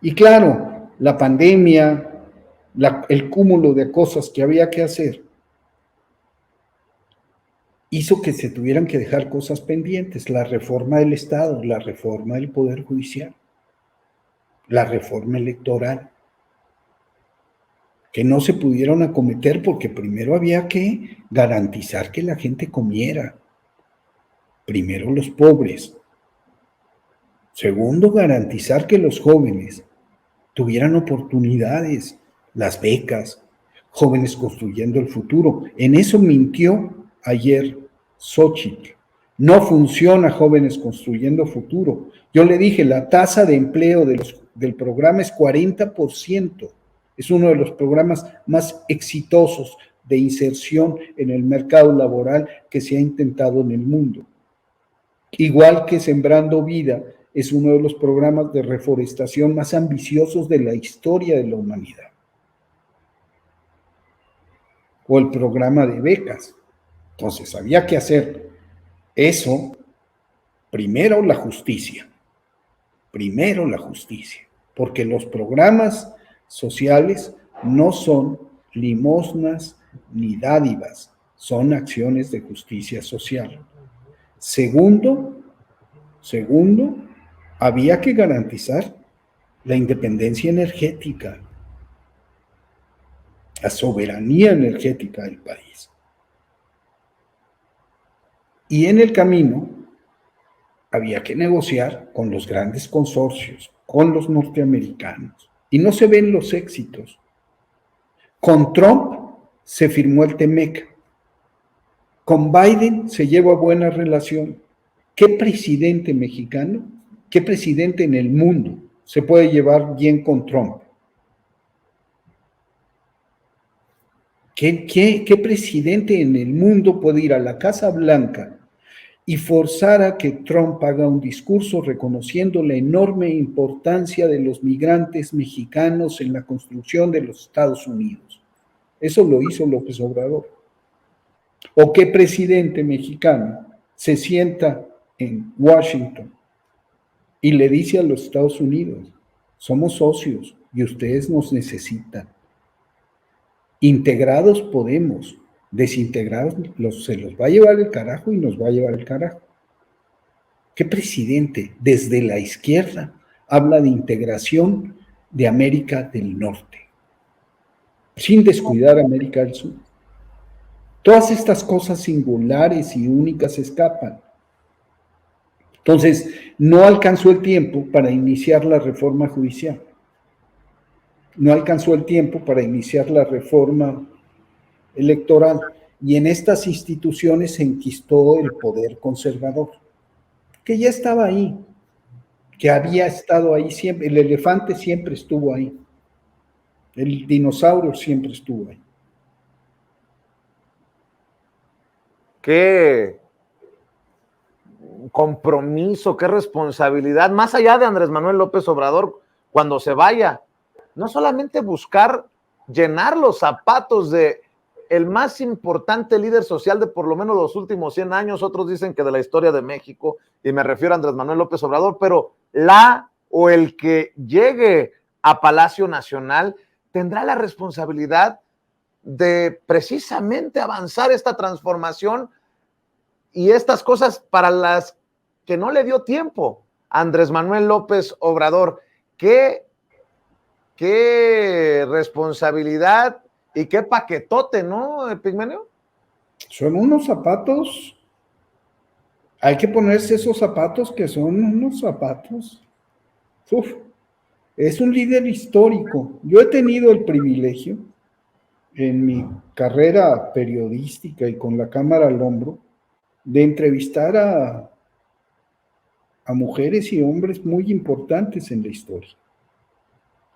Y claro, la pandemia, el cúmulo de cosas que había que hacer, hizo que se tuvieran que dejar cosas pendientes, la reforma del Estado, la reforma del Poder Judicial, la reforma electoral, que no se pudieron acometer porque primero había que garantizar que la gente comiera, primero los pobres, segundo, garantizar que los jóvenes tuvieran oportunidades, las becas, jóvenes construyendo el futuro. En eso mintió ayer Xóchitl. No funciona Jóvenes Construyendo Futuro. Yo le dije, la tasa de empleo del programa es 40%. Es uno de los programas más exitosos de inserción en el mercado laboral que se ha intentado en el mundo. Igual que Sembrando Vida, es uno de los programas de reforestación más ambiciosos de la historia de la humanidad. O el programa de becas. Entonces, había que hacer eso, primero la justicia, porque los programas sociales no son limosnas ni dádivas, son acciones de justicia social. Segundo, había que garantizar la independencia energética, la soberanía energética del país. Y en el camino había que negociar con los grandes consorcios, con los norteamericanos, y no se ven los éxitos. Con Trump se firmó el TEMEC, con Biden se lleva buena relación. ¿Qué presidente mexicano, qué presidente en el mundo se puede llevar bien con Trump? ¿Qué presidente en el mundo puede ir a la Casa Blanca y forzar a que Trump haga un discurso reconociendo la enorme importancia de los migrantes mexicanos en la construcción de los Estados Unidos? Eso lo hizo López Obrador. ¿O qué presidente mexicano se sienta en Washington y le dice a los Estados Unidos, somos socios y ustedes nos necesitan? Integrados podemos, desintegrados se los va a llevar el carajo y nos va a llevar el carajo. ¿Qué presidente desde la izquierda habla de integración de América del Norte, sin descuidar a América del Sur? Todas estas cosas singulares y únicas escapan. Entonces, no alcanzó el tiempo para iniciar la reforma judicial. No alcanzó el tiempo para iniciar la reforma electoral. Y en estas instituciones se enquistó el poder conservador, que ya estaba ahí, que había estado ahí siempre. El elefante siempre estuvo ahí. El dinosaurio siempre estuvo ahí. Qué compromiso, qué responsabilidad, más allá de Andrés Manuel López Obrador, cuando se vaya, no solamente buscar llenar los zapatos de el más importante líder social de por lo menos los últimos 100 años, otros dicen que de la historia de México, y me refiero a Andrés Manuel López Obrador, pero el que llegue a Palacio Nacional tendrá la responsabilidad de precisamente avanzar esta transformación y estas cosas para las que no le dio tiempo a Andrés Manuel López Obrador. Qué responsabilidad y qué paquetote, ¿no, Pigmenio? Son unos zapatos, hay que ponerse esos zapatos que son unos zapatos. Uf, es un líder histórico. Yo he tenido el privilegio en mi carrera periodística y con la cámara al hombro de entrevistar a mujeres y hombres muy importantes en la historia.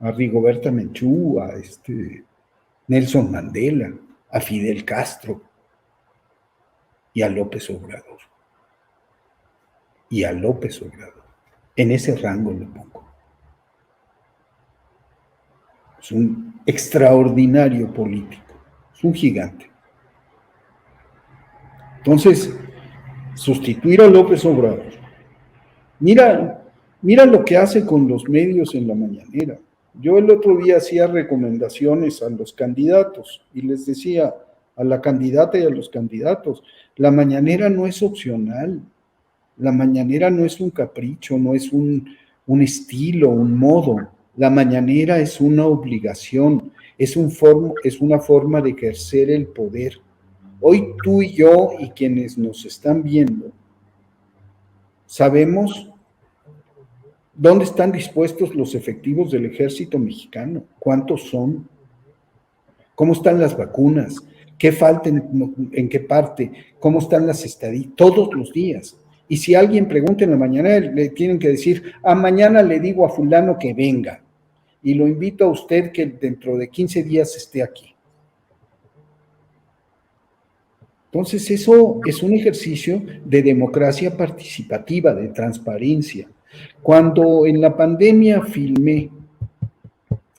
A Rigoberta Menchú, a Nelson Mandela, a Fidel Castro y a López Obrador. Y a López Obrador. En ese rango lo pongo. Es un extraordinario político, es un gigante. Entonces, sustituir a López Obrador. Mira lo que hace con los medios en la mañanera. Yo el otro día hacía recomendaciones a los candidatos y les decía a la candidata y a los candidatos, la mañanera no es opcional, la mañanera no es un capricho, no es un estilo, un modo. La mañanera es una obligación, es una forma de ejercer el poder. Hoy tú y yo y quienes nos están viendo sabemos dónde están dispuestos los efectivos del ejército mexicano, cuántos son, cómo están las vacunas, qué falta en qué parte, cómo están las estadísticas, todos los días. Y si alguien pregunta en la mañana, le tienen que decir, mañana le digo a fulano que venga y lo invito a usted que dentro de 15 días esté aquí. Entonces eso es un ejercicio de democracia participativa, de transparencia. Cuando en la pandemia filmé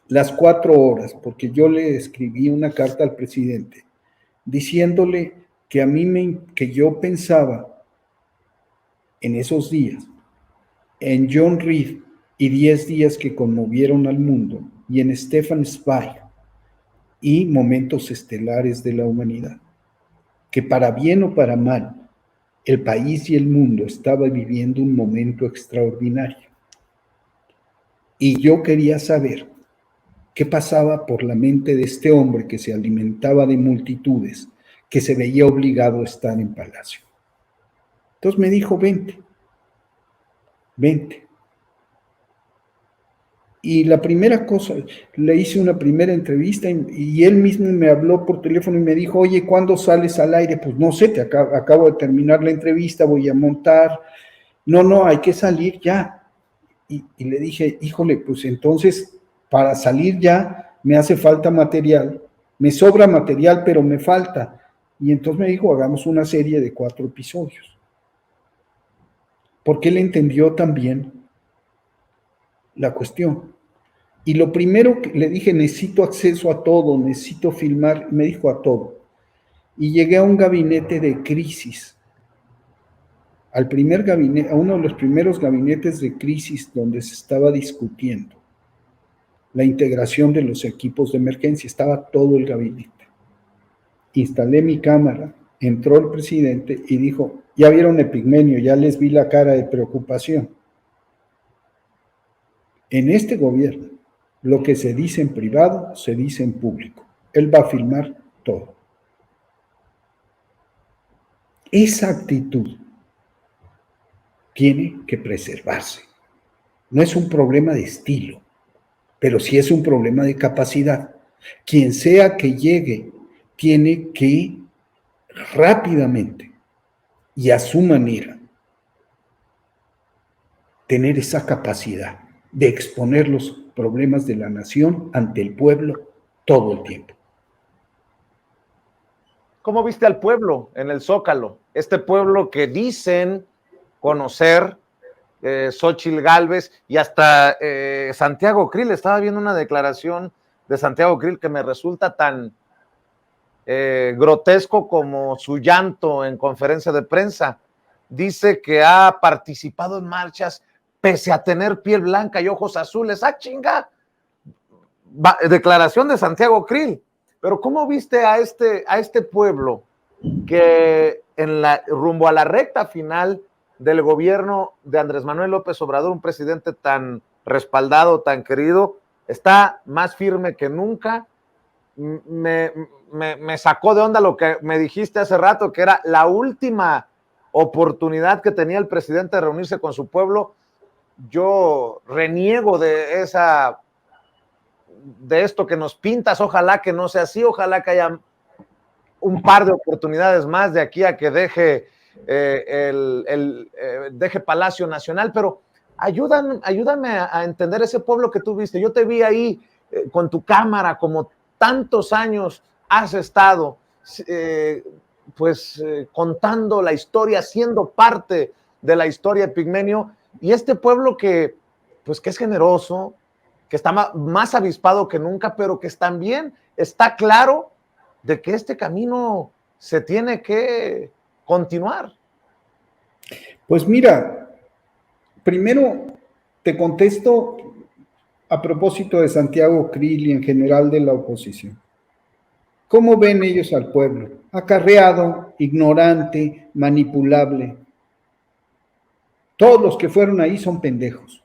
las 4 horas, porque yo le escribí una carta al presidente diciéndole que yo pensaba en esos días en John Reed y 10 días que conmovieron al mundo y en Stefan Zweig y momentos estelares de la humanidad, que para bien o para mal, el país y el mundo estaba viviendo un momento extraordinario. Y yo quería saber qué pasaba por la mente de este hombre que se alimentaba de multitudes, que se veía obligado a estar en palacio. Entonces me dijo, vente. Y la primera cosa, le hice una primera entrevista y él mismo me habló por teléfono y me dijo, oye, ¿cuándo sales al aire? Pues no sé, acabo de terminar la entrevista, voy a montar. No, hay que salir ya. Y le dije, híjole, pues entonces para salir ya me hace falta material, me sobra material, pero me falta. Y entonces me dijo, hagamos una serie de 4 episodios. Porque él entendió también la cuestión. Y lo primero que le dije, necesito acceso a todo, necesito filmar, me dijo a todo. Y llegué a un gabinete de crisis, a uno de los primeros gabinetes de crisis donde se estaba discutiendo la integración de los equipos de emergencia, estaba todo el gabinete. Instalé mi cámara, entró el presidente y dijo, ya vieron Epigmenio, ya les vi la cara de preocupación. En este gobierno, lo que se dice en privado, se dice en público. Él va a filmar todo. Esa actitud tiene que preservarse. No es un problema de estilo, pero sí es un problema de capacidad. Quien sea que llegue, tiene que rápidamente y a su manera tener esa capacidad de exponer los problemas de la nación ante el pueblo todo el tiempo. ¿Cómo viste al pueblo en el Zócalo? Este pueblo que dicen conocer, Xóchitl Gálvez y hasta Santiago Krill. Estaba viendo una declaración de Santiago Krill que me resulta tan grotesco como su llanto en conferencia de prensa. Dice que ha participado en marchas pese a tener piel blanca y ojos azules. ¡Ah, chinga! Declaración de Santiago Krill. Pero ¿cómo viste a este pueblo que rumbo a la recta final del gobierno de Andrés Manuel López Obrador, un presidente tan respaldado, tan querido, está más firme que nunca? Me sacó de onda lo que me dijiste hace rato, que era la última oportunidad que tenía el presidente de reunirse con su pueblo. Yo reniego de esto que nos pintas. Ojalá que no sea así, ojalá que haya un par de oportunidades más de aquí a que deje deje Palacio Nacional, pero ayúdame a entender ese pueblo que tú viste. Yo te vi ahí con tu cámara, como tantos años has estado, contando la historia, siendo parte de la historia Epigmenio, y este pueblo que es generoso, que está más avispado que nunca, pero que también está claro de que este camino se tiene que continuar. Pues mira, primero te contesto a propósito de Santiago Krill y en general de la oposición. ¿Cómo ven ellos al pueblo? Acarreado, ignorante, manipulable. Todos los que fueron ahí son pendejos.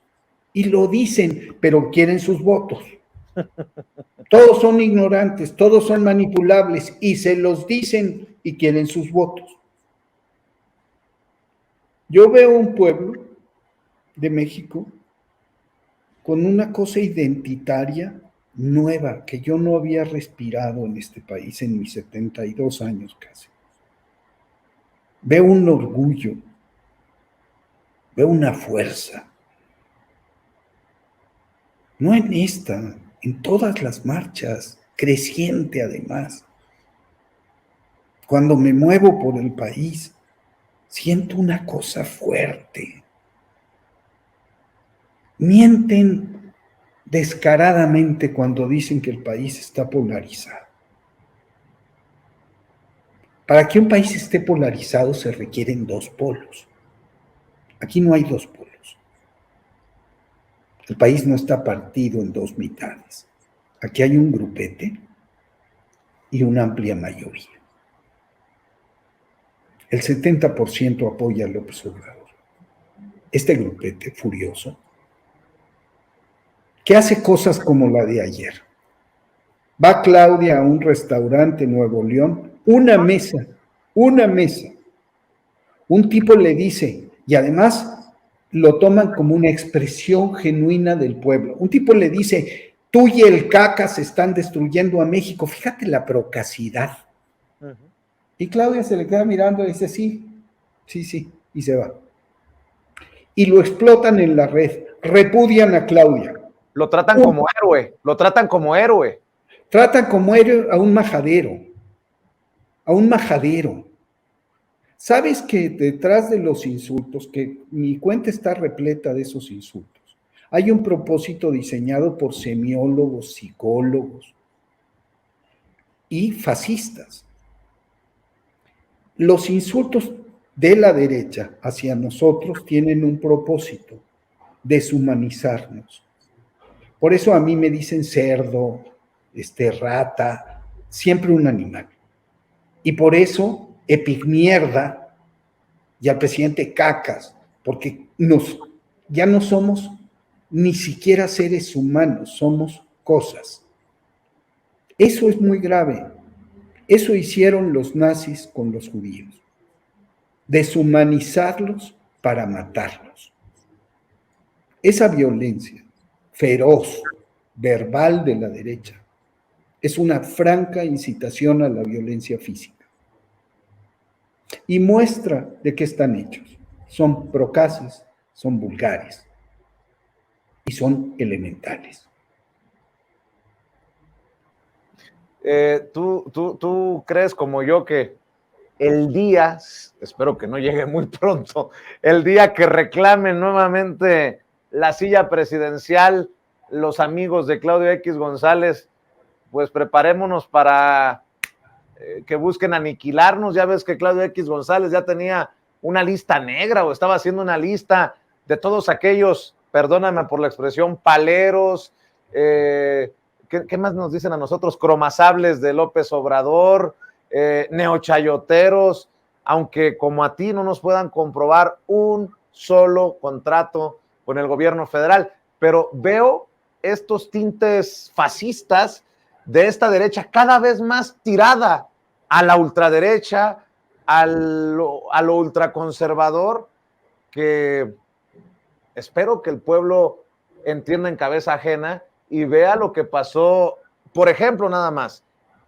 Y lo dicen, pero quieren sus votos. Todos son ignorantes, todos son manipulables y se los dicen y quieren sus votos. Yo veo un pueblo de México con una cosa identitaria nueva que yo no había respirado en este país en mis 72 años casi. Veo un orgullo, veo una fuerza. No en esta, en todas las marchas, creciente además. Cuando me muevo por el país, siento una cosa fuerte. Mienten descaradamente cuando dicen que el país está polarizado. Para que un país esté polarizado se requieren dos polos. Aquí no hay dos polos. El país no está partido en dos mitades. Aquí hay un grupete y una amplia mayoría. El 70% apoya a López Obrador. Este grupete furioso, que hace cosas como la de ayer. Va Claudia a un restaurante en Nuevo León, una mesa. Un tipo le dice, y además lo toman como una expresión genuina del pueblo. Un tipo le dice, tú y el Cacas están destruyendo a México. Fíjate la procacidad. Uh-huh. Y Claudia se le queda mirando y dice, sí, y se va. Y lo explotan en la red, repudian a Claudia. Lo tratan como héroe. Tratan como héroe a un majadero. ¿Sabes que detrás de los insultos, que mi cuenta está repleta de esos insultos, hay un propósito diseñado por semiólogos, psicólogos y fascistas? Los insultos de la derecha hacia nosotros tienen un propósito: deshumanizarnos. Por eso a mí me dicen cerdo, rata, siempre un animal. Y por eso epigmierda y al presidente Cacas, porque ya no somos ni siquiera seres humanos, somos cosas. Eso es muy grave. Eso hicieron los nazis con los judíos. Deshumanizarlos para matarlos. Esa violencia feroz, verbal de la derecha, es una franca incitación a la violencia física. Y muestra de qué están hechos. Son procaces, son vulgares y son elementales. ¿Tú crees como yo que el día, espero que no llegue muy pronto, el día que reclamen nuevamente la silla presidencial los amigos de Claudio X González, pues preparémonos para que busquen aniquilarnos? Ya ves que Claudio X González ya tenía una lista negra o estaba haciendo una lista de todos aquellos, perdóname por la expresión, paleros, ¿qué más nos dicen a nosotros? Cromasables de López Obrador, neochayoteros, aunque como a ti no nos puedan comprobar un solo contrato con el gobierno federal, pero veo estos tintes fascistas de esta derecha cada vez más tirada a la ultraderecha, a lo ultraconservador, que espero que el pueblo entienda en cabeza ajena y vea lo que pasó, por ejemplo, nada más,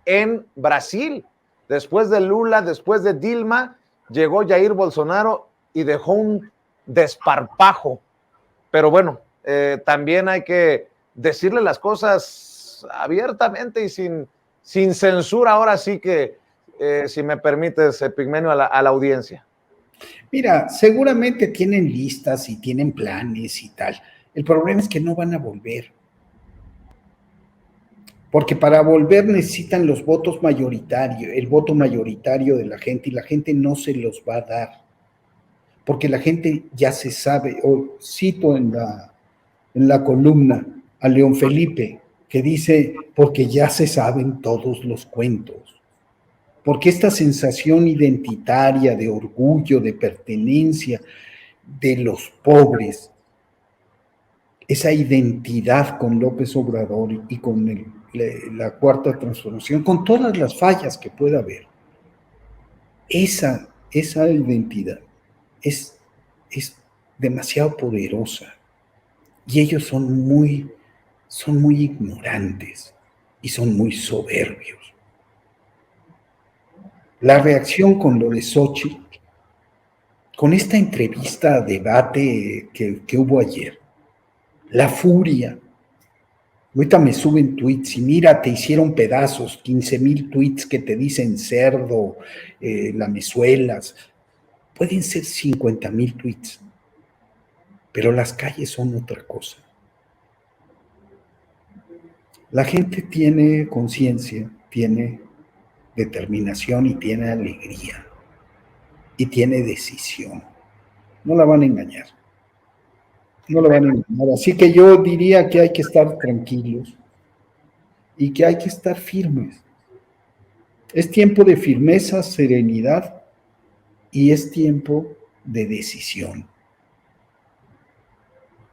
en Brasil, después de Lula, después de Dilma, llegó Jair Bolsonaro y dejó un desparpajo. Pero bueno, también hay que decirle las cosas abiertamente y sin censura. Ahora sí que, si me permites, Epigmenio, a la audiencia. Mira, seguramente tienen listas y tienen planes y tal. El problema es que no van a volver. Porque para volver necesitan los votos mayoritarios, el voto mayoritario de la gente, y la gente no se los va a dar. Porque la gente ya se sabe, o cito en la columna a León Felipe, que dice, porque ya se saben todos los cuentos. Porque esta sensación identitaria de orgullo, de pertenencia de los pobres, esa identidad con López Obrador y con la Cuarta Transformación, con todas las fallas que pueda haber, esa identidad es demasiado poderosa y ellos son muy ignorantes y son muy soberbios. La reacción con lo de Xochitl, con esta entrevista, debate que hubo ayer, la furia. Ahorita me suben tweets y mira, te hicieron pedazos, 15,000 tweets que te dicen cerdo, lamezuelas. Pueden ser 50,000 tweets, pero las calles son otra cosa. La gente tiene conciencia, tiene determinación y tiene alegría y tiene decisión. No la van a engañar. No la van a engañar. Así que yo diría que hay que estar tranquilos y que hay que estar firmes. Es tiempo de firmeza, serenidad y es tiempo de decisión.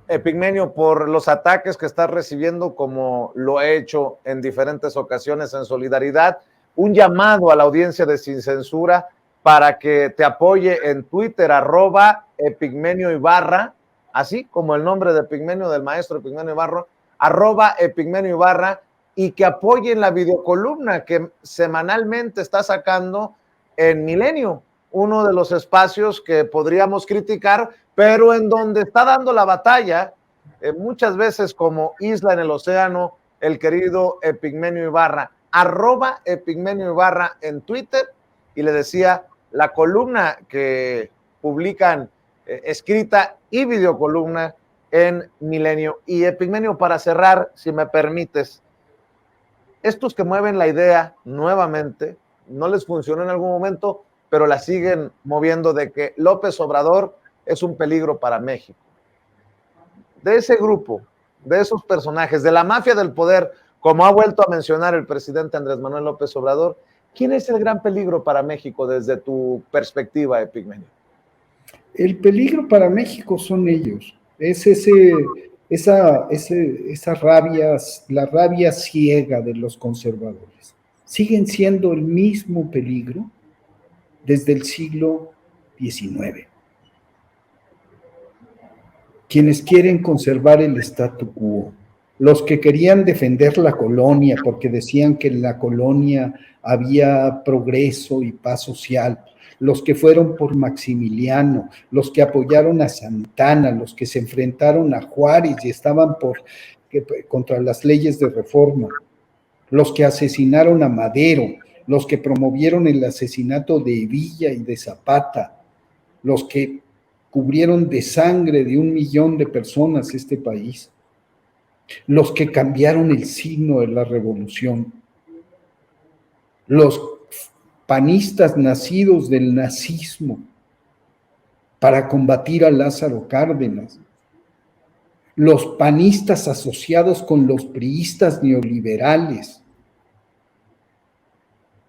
Epigmenio, por los ataques que estás recibiendo, como lo he hecho en diferentes ocasiones en solidaridad, un llamado a la audiencia de Sin Censura para que te apoye en Twitter, @Epigmenio_Ibarra, así como el nombre de Epigmenio, del maestro Epigmenio Ibarra, @Epigmenio Ibarra, y que apoyen la videocolumna que semanalmente está sacando en Milenio, uno de los espacios que podríamos criticar, pero en donde está dando la batalla, muchas veces como isla en el océano, el querido Epigmenio Ibarra, @Epigmenio Ibarra en Twitter. Y le decía, la columna que publican, escrita y videocolumna en Milenio. Y Epigmenio, para cerrar, si me permites, estos que mueven la idea nuevamente, no les funcionó en algún momento, pero la siguen moviendo, de que López Obrador es un peligro para México. De ese grupo, de esos personajes, de la mafia del poder, como ha vuelto a mencionar el presidente Andrés Manuel López Obrador, ¿quién es el gran peligro para México desde tu perspectiva, Epigmenio? El peligro para México son ellos. Es esa rabia, la rabia ciega de los conservadores. Siguen siendo el mismo peligro desde el siglo XIX. Quienes quieren conservar el statu quo, los que querían defender la colonia porque decían que en la colonia había progreso y paz social, los que fueron por Maximiliano, los que apoyaron a Santana, los que se enfrentaron a Juárez y estaban contra las leyes de reforma, los que asesinaron a Madero, los que promovieron el asesinato de Villa y de Zapata, los que cubrieron de sangre de 1 millón de personas este país, los que cambiaron el signo de la revolución, los panistas nacidos del nazismo para combatir a Lázaro Cárdenas, los panistas asociados con los priistas neoliberales,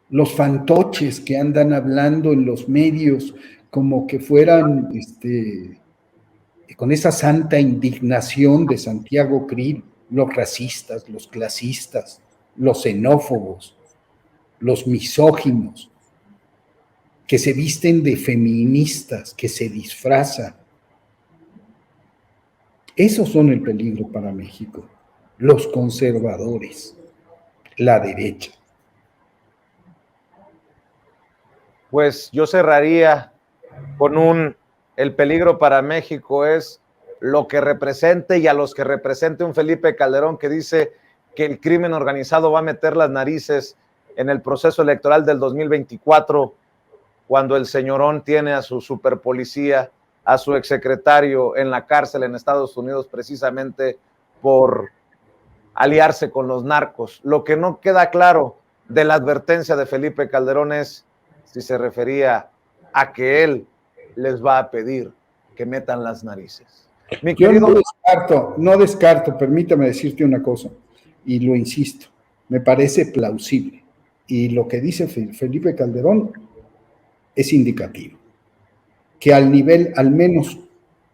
los fantoches que andan hablando en los medios como que fueran con esa santa indignación de Santiago Krill, los racistas, los clasistas, los xenófobos, los misóginos, que se visten de feministas, que se disfrazan. Esos son el peligro para México, los conservadores, la derecha. Pues yo cerraría con el peligro para México es lo que represente y a los que represente un Felipe Calderón que dice que el crimen organizado va a meter las narices en el proceso electoral del 2024, cuando el señorón tiene a su superpolicía, a su exsecretario en la cárcel en Estados Unidos precisamente por aliarse con los narcos. Lo que no queda claro de la advertencia de Felipe Calderón es si se refería a que él les va a pedir que metan las narices. Yo no descarto, permítame decirte una cosa, y lo insisto, me parece plausible. Y lo que dice Felipe Calderón es indicativo, que al nivel, al menos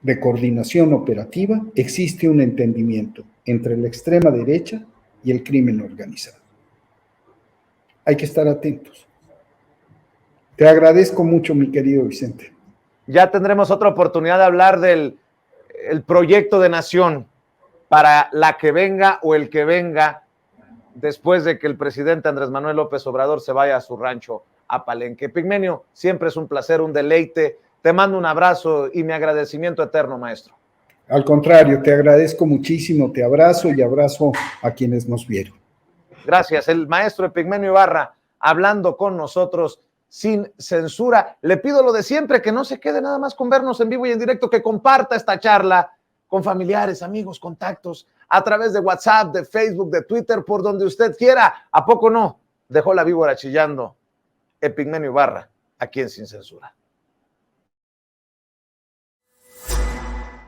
de coordinación operativa, existe un entendimiento entre la extrema derecha y el crimen organizado. Hay que estar atentos. Te agradezco mucho, mi querido Vicente. Ya tendremos otra oportunidad de hablar del proyecto de nación para la que venga o el que venga después de que el presidente Andrés Manuel López Obrador se vaya a su rancho a Palenque. Pigmenio, siempre es un placer, un deleite. Te mando un abrazo y mi agradecimiento eterno, maestro. Al contrario, te agradezco muchísimo, te abrazo y abrazo a quienes nos vieron. Gracias, el maestro Epigmenio Ibarra hablando con nosotros sin censura. Le pido lo de siempre, que no se quede nada más con vernos en vivo y en directo, que comparta esta charla con familiares, amigos, contactos, a través de WhatsApp, de Facebook, de Twitter, por donde usted quiera. ¿A poco no? Dejó la víbora chillando Epigmenio Ibarra, aquí en Sin Censura.